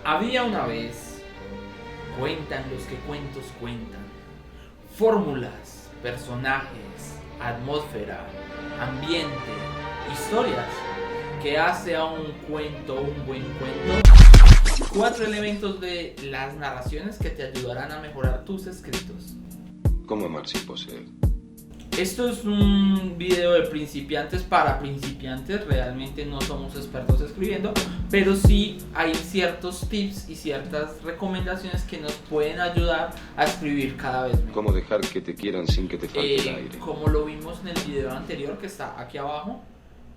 Había una vez, cuentan los que cuentos cuentan, fórmulas, personajes, atmósfera, ambiente, historias, que hace a un cuento un buen cuento. 4 elementos de las narraciones que te ayudarán a mejorar tus escritos. ¿Cómo amar sin poseer? Esto es un video de principiantes para principiantes, realmente no somos expertos escribiendo, pero sí hay ciertos tips y ciertas recomendaciones que nos pueden ayudar a escribir cada vez mejor. ¿Cómo dejar que te quieran sin que te falte el aire? Como lo vimos en el video anterior que está aquí abajo,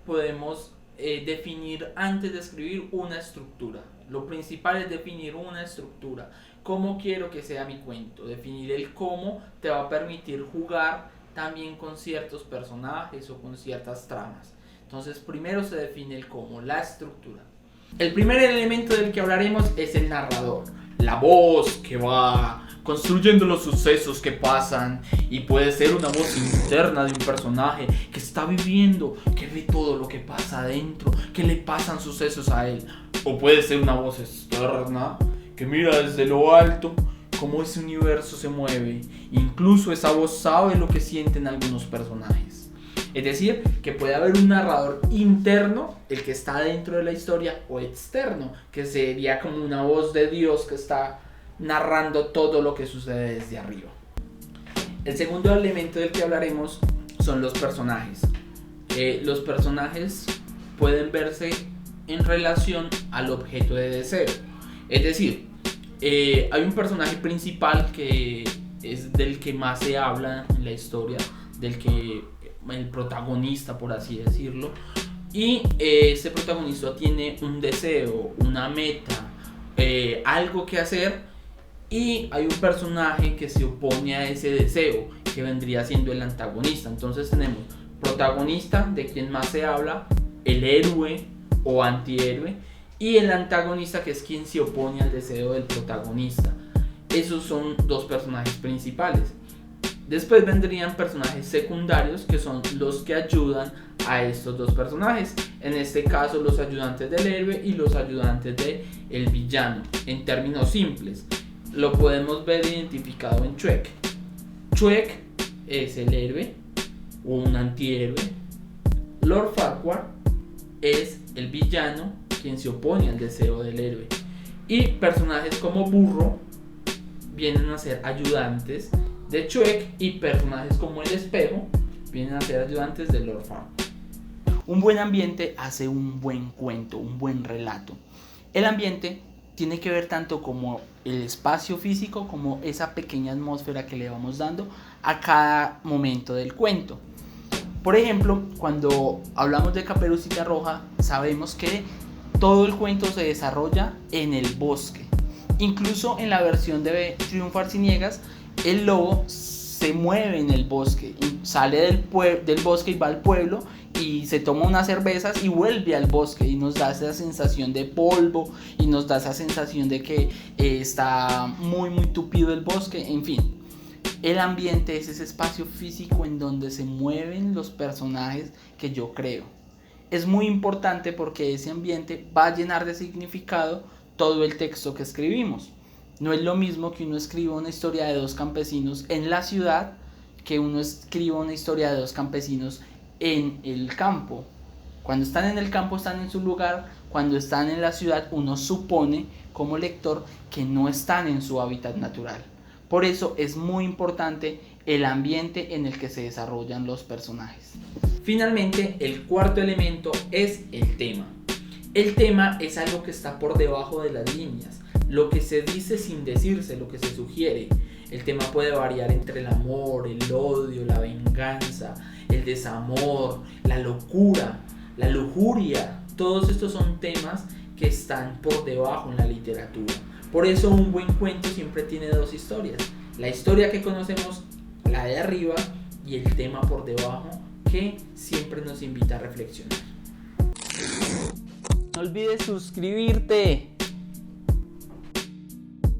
podemos definir antes de escribir una estructura. Lo principal es definir una estructura. ¿Cómo quiero que sea mi cuento? Definir el cómo te va a permitir jugar también con ciertos personajes o con ciertas tramas. Entonces primero se define el cómo, la estructura. El primer elemento del que hablaremos es el narrador, la voz que va construyendo los sucesos que pasan, y puede ser una voz interna de un personaje que está viviendo, que ve todo lo que pasa adentro, que le pasan sucesos a él, o puede ser una voz externa que mira desde lo alto cómo ese universo se mueve. Incluso esa voz sabe lo que sienten algunos personajes. Es decir, que puede haber un narrador interno, el que está dentro de la historia, o externo, que sería como una voz de Dios que está narrando todo lo que sucede desde arriba. El segundo elemento del que hablaremos son los personajes. Los personajes pueden verse en relación al objeto de deseo. Es decir, hay un personaje principal que es del que más se habla en la historia, el protagonista, por así decirlo, y ese protagonista tiene un deseo, una meta, algo que hacer, y hay un personaje que se opone a ese deseo, que vendría siendo el antagonista. Entonces tenemos protagonista, de quien más se habla, el héroe o antihéroe, y el antagonista, que es quien se opone al deseo del protagonista. Esos son dos personajes principales. Después vendrían personajes secundarios, que son los que ayudan a estos dos personajes. En este caso, los ayudantes del héroe y los ayudantes del villano. En términos simples, lo podemos ver identificado en Shrek. Shrek es el héroe o un antihéroe. Lord Farquaad es el villano, quien se opone al deseo del héroe. Y personajes como Burro vienen a ser ayudantes de Shrek, y personajes como el espejo vienen a ser ayudantes de Lord Farquaad. Un buen ambiente hace un buen cuento, un buen relato. El ambiente tiene que ver tanto como el espacio físico, como esa pequeña atmósfera que le vamos dando a cada momento del cuento. Por ejemplo, cuando hablamos de Caperucita Roja, sabemos que todo el cuento se desarrolla en el bosque. Incluso en la versión de Triunfo Arciniegas, el lobo se mueve en el bosque, sale del bosque y va al pueblo y se toma unas cervezas y vuelve al bosque, y nos da esa sensación de polvo y nos da esa sensación de que está muy muy tupido el bosque. En fin, el ambiente es ese espacio físico en donde se mueven los personajes que yo creo. Es muy importante porque ese ambiente va a llenar de significado todo el texto que escribimos. No es lo mismo que uno escriba una historia de dos campesinos en la ciudad que uno escriba una historia de dos campesinos en el campo. Cuando están en el campo están en su lugar, cuando están en la ciudad uno supone como lector que no están en su hábitat natural. Por eso es muy importante el ambiente en el que se desarrollan los personajes. Finalmente, el cuarto elemento es el tema. El tema es algo que está por debajo de las líneas, lo que se dice sin decirse, lo que se sugiere. El tema puede variar entre el amor, el odio, la venganza, el desamor, la locura, la lujuria. Todos estos son temas que están por debajo en la literatura. Por eso un buen cuento siempre tiene dos historias. La historia que conocemos, la de arriba, y el tema por debajo, que siempre nos invita a reflexionar. No olvides suscribirte.